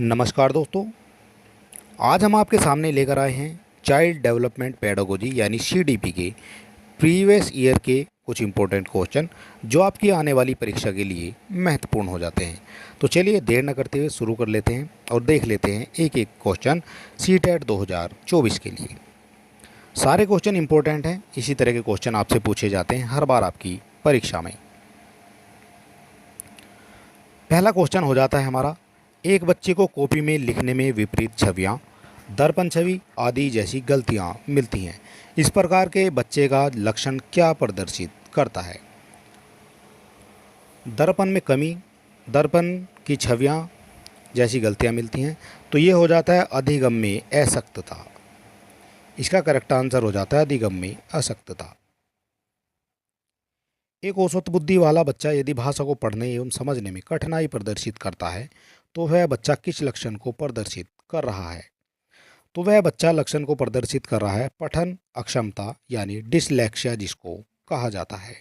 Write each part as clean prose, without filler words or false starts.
नमस्कार दोस्तों। आज हम आपके सामने लेकर आए हैं चाइल्ड डेवलपमेंट पेडागोजी यानी सीडीपी के प्रीवियस ईयर के कुछ इम्पोर्टेंट क्वेश्चन जो आपकी आने वाली परीक्षा के लिए महत्वपूर्ण हो जाते हैं। तो चलिए देर न करते हुए शुरू कर लेते हैं और देख लेते हैं एक एक क्वेश्चन सीटेट 2024 के लिए। सारे क्वेश्चन इम्पोर्टेंट हैं, इसी तरह के क्वेश्चन आपसे पूछे जाते हैं हर बार आपकी परीक्षा में। पहला क्वेश्चन हो जाता है हमारा, एक बच्चे को कॉपी में लिखने में विपरीत छवियां, दर्पण छवि आदि जैसी गलतियां मिलती हैं। इस प्रकार के बच्चे का लक्षण क्या प्रदर्शित करता है? दर्पण में कमी, दर्पण की छवियां जैसी गलतियां मिलती हैं, तो ये हो जाता है अधिगम्य असक्तता। इसका करेक्ट आंसर हो जाता है अधिगम्य असक्तता। एक औसत बुद्धि वाला बच्चा यदि भाषा को पढ़ने एवं समझने में कठिनाई प्रदर्शित करता है तो वह बच्चा किस लक्षण को प्रदर्शित कर रहा है? तो वह बच्चा लक्षण को प्रदर्शित कर रहा है पठन अक्षमता यानी डिसलेक्सिया जिसको कहा जाता है।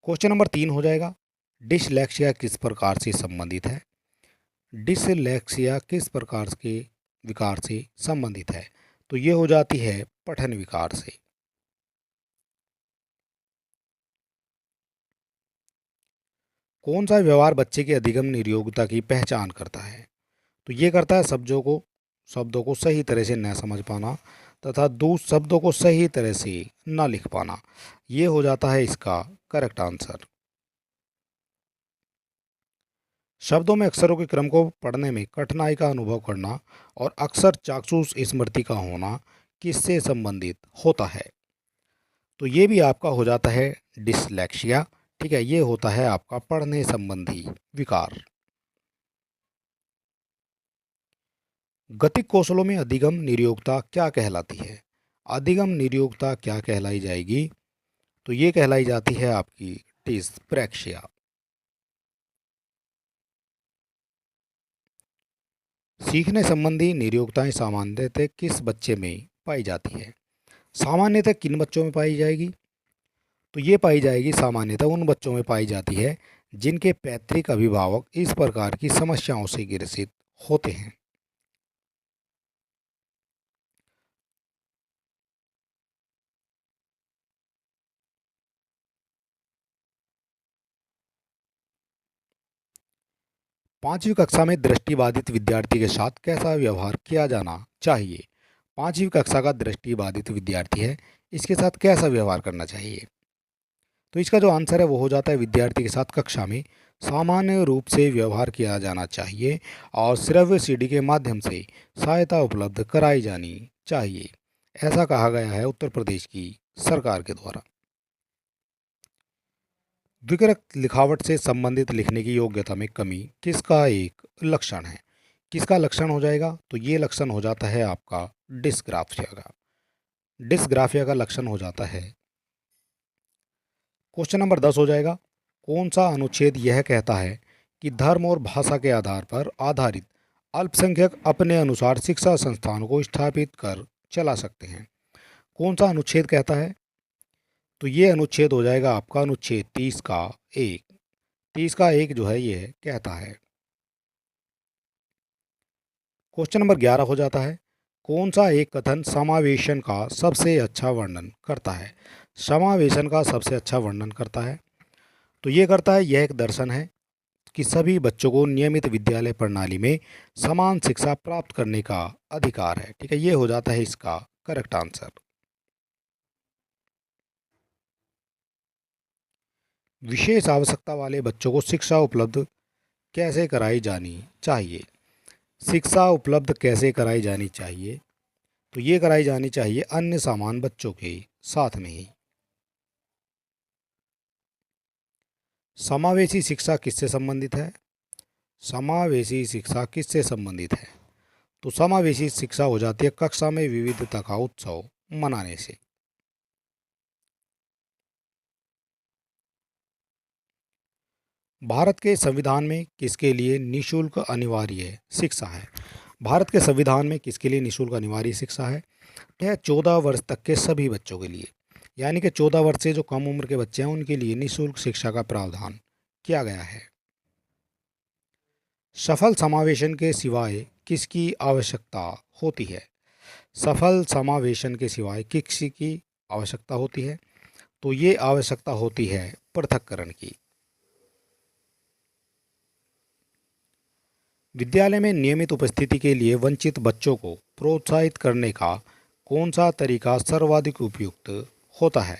क्वेश्चन नंबर 3 हो जाएगा, डिसलेक्सिया किस प्रकार से संबंधित है? डिसलेक्सिया किस प्रकार के विकार से संबंधित है? तो ये हो जाती है पठन विकार से। कौन सा व्यवहार बच्चे की अधिगम निर्योग्यता की पहचान करता है? तो ये करता है शब्दों को सही तरह से न समझ पाना तथा शब्दों को सही तरह से न लिख पाना। ये हो जाता है इसका करेक्ट आंसर। शब्दों में अक्षरों के क्रम को पढ़ने में कठिनाई का अनुभव करना और अक्सर चाक्षुष स्मृति का होना किससे संबंधित होता है? तो ये भी आपका हो जाता है डिसलेक्सिया। ठीक है, ये होता है आपका पढ़ने संबंधी विकार। गतिक कौशलों में अधिगम निर्योग्यता क्या कहलाती है? अधिगम निर्योग्यता क्या कहलाई जाएगी? तो ये कहलाई जाती है आपकी डिस्प्रैक्सिया। सीखने संबंधी निर्योग्यताएं सामान्यतः किस बच्चे में पाई जाती है? सामान्यतः किन बच्चों में पाई जाएगी? तो ये पाई जाएगी सामान्यतः उन बच्चों में पाई जाती है जिनके पैतृक अभिभावक इस प्रकार की समस्याओं से ग्रसित होते हैं। पांचवी कक्षा में दृष्टिबाधित विद्यार्थी के साथ कैसा व्यवहार किया जाना चाहिए? पांचवी कक्षा का दृष्टिबाधित विद्यार्थी है, इसके साथ कैसा व्यवहार करना चाहिए? तो इसका जो आंसर है वो हो जाता है विद्यार्थी के साथ कक्षा में सामान्य रूप से व्यवहार किया जाना चाहिए और श्रव्य सीडी के माध्यम से सहायता उपलब्ध कराई जानी चाहिए। ऐसा कहा गया है उत्तर प्रदेश की सरकार के द्वारा। द्विकारक लिखावट से संबंधित लिखने की योग्यता में कमी किसका एक लक्षण है? किसका लक्षण हो जाएगा? तो ये लक्षण हो जाता है आपका डिस्ग्राफिया का। डिस्ग्राफिया का लक्षण हो जाता है। क्वेश्चन नंबर 10 हो जाएगा, कौन सा अनुच्छेद यह कहता है कि धर्म और भाषा के आधार पर आधारित अल्पसंख्यक अपने अनुसार शिक्षा संस्थानों को स्थापित कर चला सकते हैं? कौन सा अनुच्छेद कहता है? तो ये अनुच्छेद हो जाएगा आपका अनुच्छेद 30 का एक। 30 का एक जो है ये कहता है। क्वेश्चन नंबर 11 हो जाता है, कौन सा एक कथन समावेशन का सबसे अच्छा वर्णन करता है? समावेशन का सबसे अच्छा वर्णन करता है तो ये करता है, यह एक दर्शन है कि सभी बच्चों को नियमित विद्यालय प्रणाली में समान शिक्षा प्राप्त करने का अधिकार है। ठीक है, ये हो जाता है इसका करेक्ट आंसर। विशेष आवश्यकता वाले बच्चों को शिक्षा उपलब्ध कैसे कराई जानी चाहिए? शिक्षा उपलब्ध कैसे कराई जानी चाहिए? तो ये कराई जानी चाहिए अन्य समान बच्चों के साथ में ही। समावेशी शिक्षा किससे संबंधित है? समावेशी शिक्षा किससे संबंधित है? तो समावेशी शिक्षा हो जाती है कक्षा में विविधता का उत्सव मनाने से। भारत के संविधान में किसके लिए निशुल्क अनिवार्य शिक्षा है? भारत के संविधान में किसके लिए निशुल्क अनिवार्य शिक्षा है? यह 14 वर्ष तक के सभी बच्चों के लिए, यानी कि 14 वर्ष से जो कम उम्र के बच्चे हैं उनके लिए निशुल्क शिक्षा का प्रावधान किया गया है। सफल समावेशन के सिवाय किसकी आवश्यकता होती है? सफल समावेशन के सिवाय किसी की आवश्यकता होती है? तो ये आवश्यकता होती है पृथक्करण की। विद्यालय में नियमित उपस्थिति के लिए वंचित बच्चों को प्रोत्साहित करने का कौन सा तरीका सर्वाधिक उपयुक्त होता है?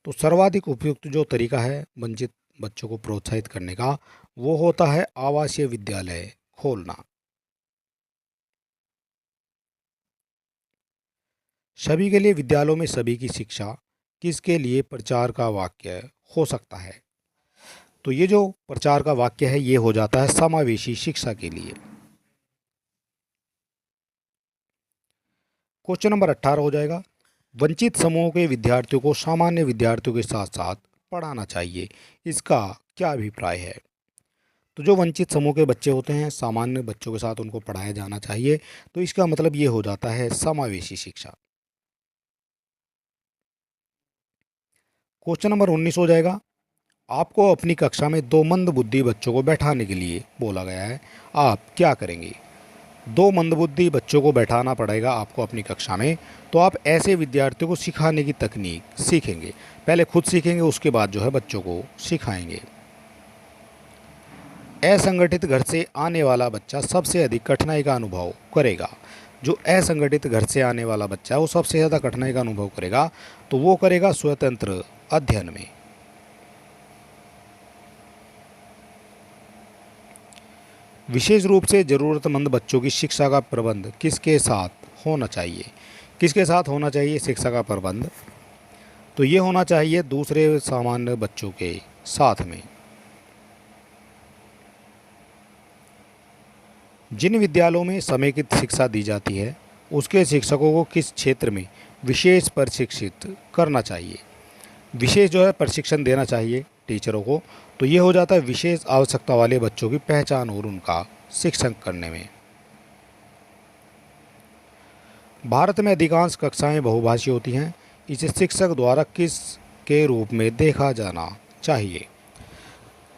तो सर्वाधिक उपयुक्त जो तरीका है वंचित बच्चों को प्रोत्साहित करने का, वो होता है आवासीय विद्यालय खोलना। सभी के लिए विद्यालयों में सभी की शिक्षा किसके लिए प्रचार का वाक्य हो सकता है? तो ये जो प्रचार का वाक्य है ये हो जाता है समावेशी शिक्षा के लिए। क्वेश्चन नंबर 18 हो जाएगा, वंचित समूह के विद्यार्थियों को सामान्य विद्यार्थियों के साथ साथ पढ़ाना चाहिए, इसका क्या अभिप्राय है? तो जो वंचित समूह के बच्चे होते हैं सामान्य बच्चों के साथ उनको पढ़ाया जाना चाहिए, तो इसका मतलब ये हो जाता है समावेशी शिक्षा। क्वेश्चन नंबर 19 हो जाएगा, आपको अपनी कक्षा में दो मंदबुद्धि बच्चों को बैठाने के लिए बोला गया है, आप क्या करेंगे? दो मंदबुद्धि बच्चों को बैठाना पड़ेगा आपको अपनी कक्षा में, तो आप ऐसे विद्यार्थियों को सिखाने की तकनीक सीखेंगे। पहले खुद सीखेंगे, उसके बाद जो है बच्चों को सिखाएंगे। असंगठित घर से आने वाला बच्चा सबसे अधिक कठिनाई का अनुभव करेगा। जो असंगठित घर से आने वाला बच्चा है वो सबसे ज़्यादा कठिनाई का अनुभव करेगा, तो वो करेगा स्वतंत्र अध्ययन में। विशेष रूप से ज़रूरतमंद बच्चों की शिक्षा का प्रबंध किसके साथ होना चाहिए? किसके साथ होना चाहिए शिक्षा का प्रबंध? तो ये होना चाहिए दूसरे सामान्य बच्चों के साथ में। जिन विद्यालयों में समेकित शिक्षा दी जाती है उसके शिक्षकों को किस क्षेत्र में विशेष प्रशिक्षित करना चाहिए? विशेष जो है प्रशिक्षण देना चाहिए टीचरों को, तो ये हो जाता है विशेष आवश्यकता वाले बच्चों की पहचान और उनका शिक्षण करने में। भारत में अधिकांश कक्षाएं बहुभाषी होती हैं, इसे शिक्षक द्वारा किस के रूप में देखा जाना चाहिए?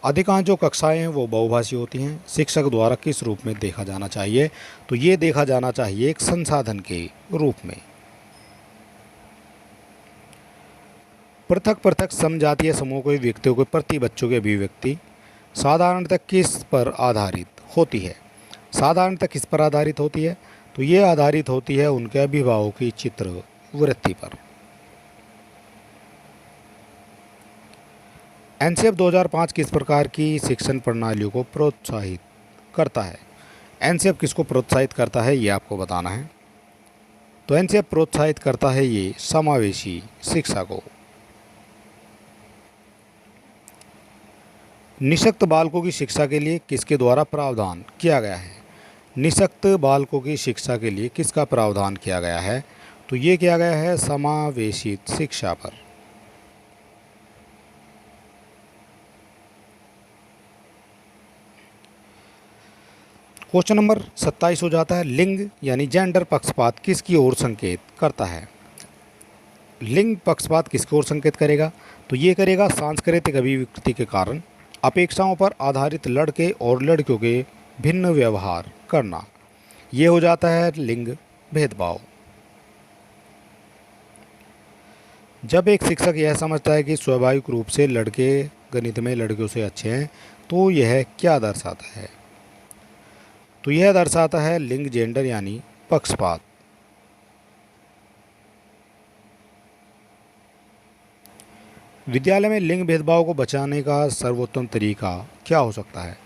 अधिकांश जो कक्षाएं हैं वो बहुभाषी होती हैं, शिक्षक द्वारा किस रूप में देखा जाना चाहिए? तो ये देखा जाना चाहिए एक संसाधन के रूप में। पृथक पृथक समजातीय समूह के व्यक्तियों के प्रति बच्चों की अभिव्यक्ति साधारणतः किस पर आधारित होती है? साधारणतः किस पर आधारित होती है? तो ये आधारित होती है उनके अभिभावक की चित्र वृत्ति पर। एनसीएफ 2005 किस प्रकार की शिक्षण प्रणालियों को प्रोत्साहित करता है? एनसीएफ किसको प्रोत्साहित करता है ये आपको बताना है। तो एनसीएफ प्रोत्साहित करता है ये समावेशी शिक्षा को। निःशक्त बालकों की शिक्षा के लिए किसके द्वारा प्रावधान किया गया है? निःशक्त बालकों की शिक्षा के लिए किसका प्रावधान किया गया है? तो ये किया गया है समावेशित शिक्षा पर। क्वेश्चन नंबर 27 हो जाता है, लिंग यानी जेंडर पक्षपात किसकी ओर संकेत करता है? लिंग पक्षपात किसकी ओर संकेत करेगा? तो ये करेगा सांस्कृतिक अभिव्यक्ति के कारण अपेक्षाओं पर आधारित लड़के और लड़कियों के भिन्न व्यवहार करना। ये हो जाता है लिंग भेदभाव। जब एक शिक्षक यह समझता है कि स्वाभाविक रूप से लड़के गणित में लड़कियों से अच्छे हैं, तो यह क्या दर्शाता है? तो यह दर्शाता है लिंग जेंडर यानी पक्षपात। विद्यालय में लिंग भेदभाव को बचाने का सर्वोत्तम तरीका क्या हो सकता है?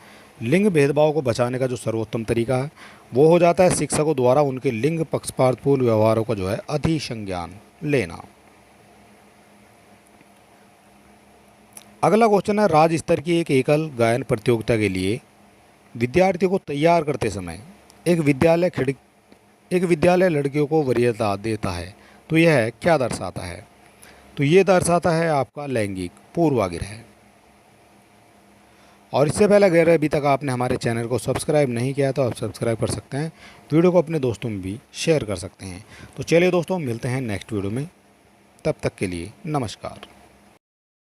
लिंग भेदभाव को बचाने का जो सर्वोत्तम तरीका है वो हो जाता है शिक्षकों द्वारा उनके लिंग पक्षपातपूर्ण व्यवहारों का जो है अधिसंज्ञान लेना। अगला क्वेश्चन है, राज्य स्तर की एक एकल गायन प्रतियोगिता के लिए विद्यार्थियों को तैयार करते समय एक विद्यालय लड़कियों को वरीयता देता है, तो यह क्या दर्शाता है? तो ये दर्शाता है आपका लैंगिक पूर्वाग्रह। और इससे पहले अगर अभी तक आपने हमारे चैनल को सब्सक्राइब नहीं किया तो आप सब्सक्राइब कर सकते हैं, वीडियो को अपने दोस्तों में भी शेयर कर सकते हैं। तो चलिए दोस्तों, मिलते हैं नेक्स्ट वीडियो में, तब तक के लिए नमस्कार।